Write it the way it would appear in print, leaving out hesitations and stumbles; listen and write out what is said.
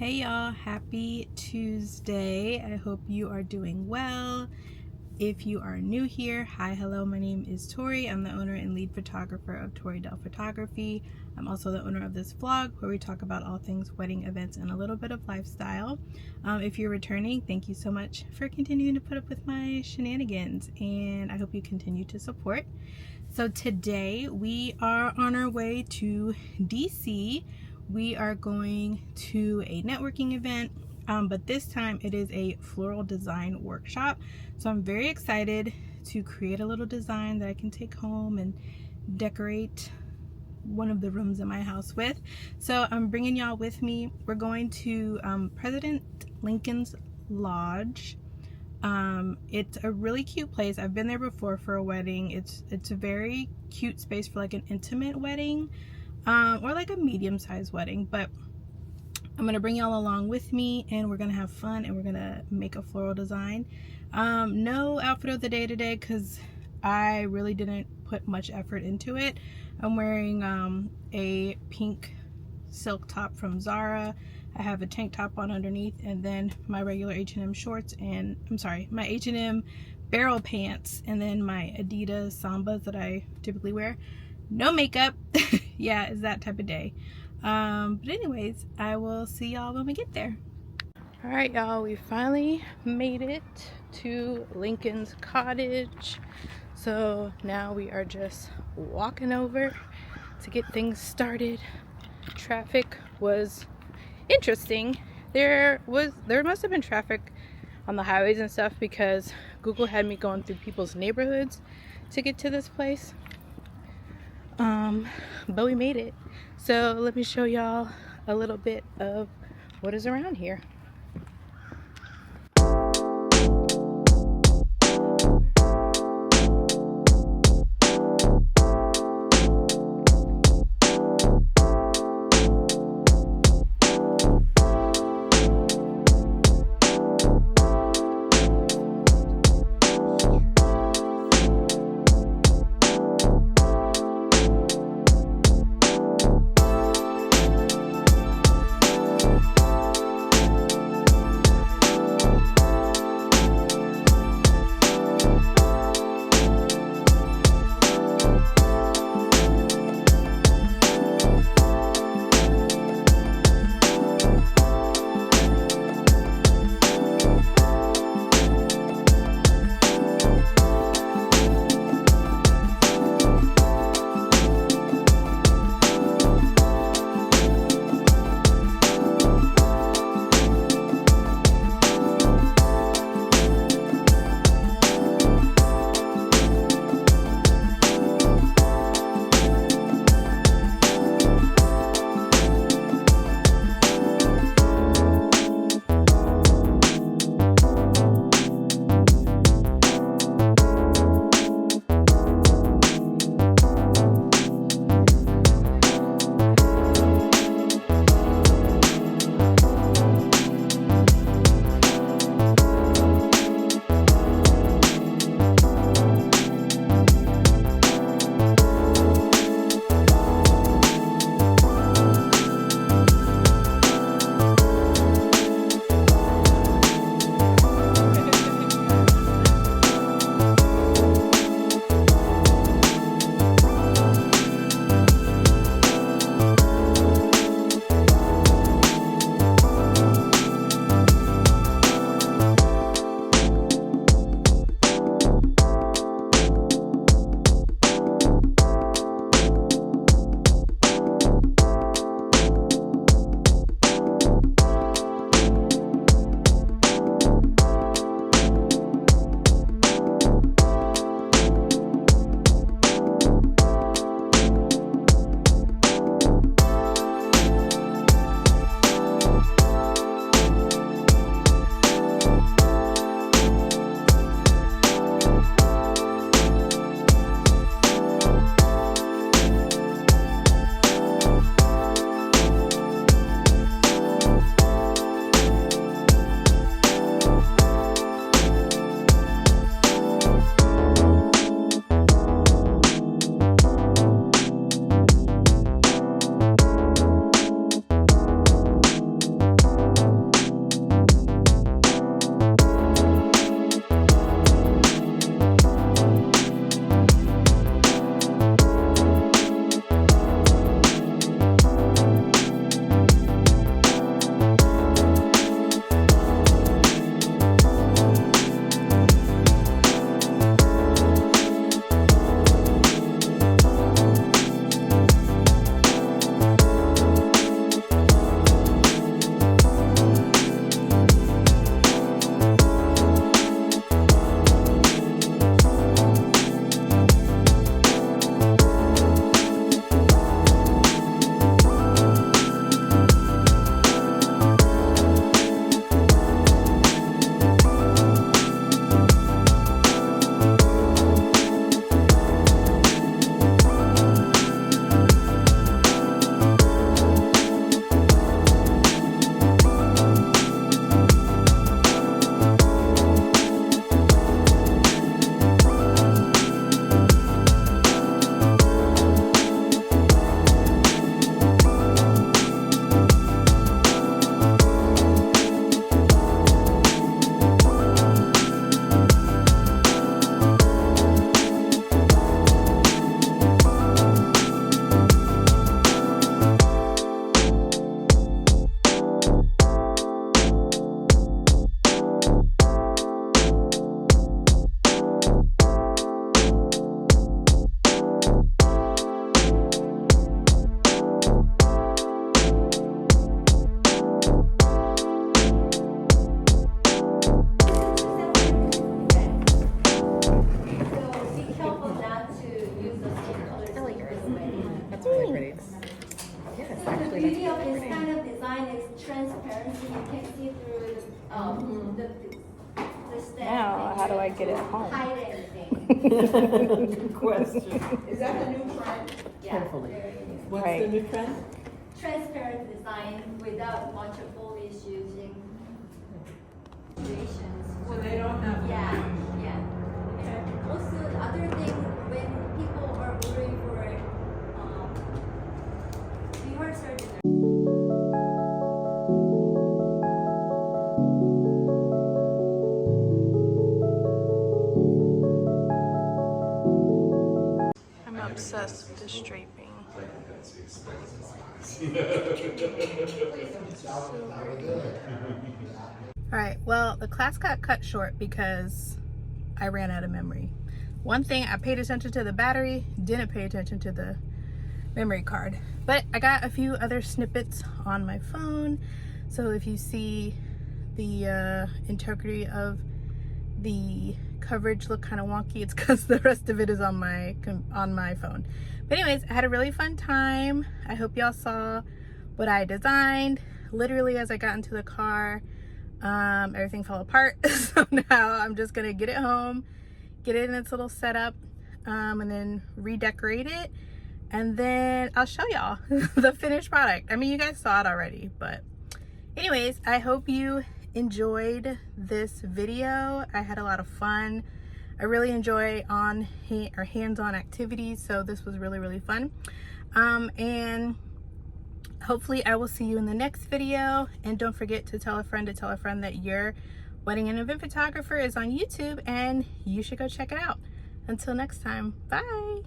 Hey y'all, happy Tuesday. I hope you are doing well. If you are new here, hi, hello, my name is Tori. I'm the owner and lead photographer of Tori Photography. I'm also the owner of this vlog where we talk about all things wedding events and a little bit of lifestyle. If you're returning, thank you so much for continuing to put up with my shenanigans, and I hope you continue to support. So today we are on our way to DC. We are going to a networking event, but this time it is a floral design workshop. So I'm very excited to create a little design that I can take home and decorate one of the rooms in my house with. So I'm bringing y'all with me. We're going to President Lincoln's Lodge. It's a really cute place. I've been there before for a wedding. It's a very cute space for like an intimate wedding, or like a medium-sized wedding. But I'm gonna bring y'all along with me, and we're gonna have fun, and we're gonna make a floral design. No outfit of the day today because I really didn't put much effort into it. I'm wearing a pink silk top from Zara. I have a tank top on underneath, and then my regular H&M shorts, and my H&M barrel pants, and then my Adidas Sambas that I typically wear. No makeup. Yeah, it's that type of day. But anyways, I will see y'all when we get there. All right, y'all, we finally made it to Lincoln's Cottage. So now we are just walking over to get things started. Traffic was interesting. There must have been traffic on the highways and stuff because Google had me going through people's neighborhoods to get to this place. But we made it. So let me show y'all a little bit of what is around here. transparency. You can see through the stem. Now, how do I get it home? Hide anything. Good question. Is that the new trend? Yeah. Hopefully. What's Right. the new trend? Transparent design without much of foliage using situations. So they don't have. Yeah, yeah. And also, the other thing, when people are worried for rehard surgery. I'm obsessed with this draping. Alright, well, the class got cut short because I ran out of memory. One thing, I paid attention to the battery, didn't pay attention to the memory card. But I got a few other snippets on my phone. So if you see the integrity of the coverage look kind of wonky, it's because the rest of it is on my phone. But anyways, I had a really fun time. I hope y'all saw what I designed. Literally, as I got into the car, everything fell apart. So now I'm just gonna get it home, get it in its little setup, and then redecorate it, and then I'll show y'all the finished product. I mean, you guys saw it already, but anyways, I hope you enjoyed this video. I had a lot of fun. I really enjoy hands-on activities, so this was really fun. And hopefully I will see you in the next video. And don't forget to tell a friend that your wedding and event photographer is on YouTube, and you should go check it out. Until next time, bye.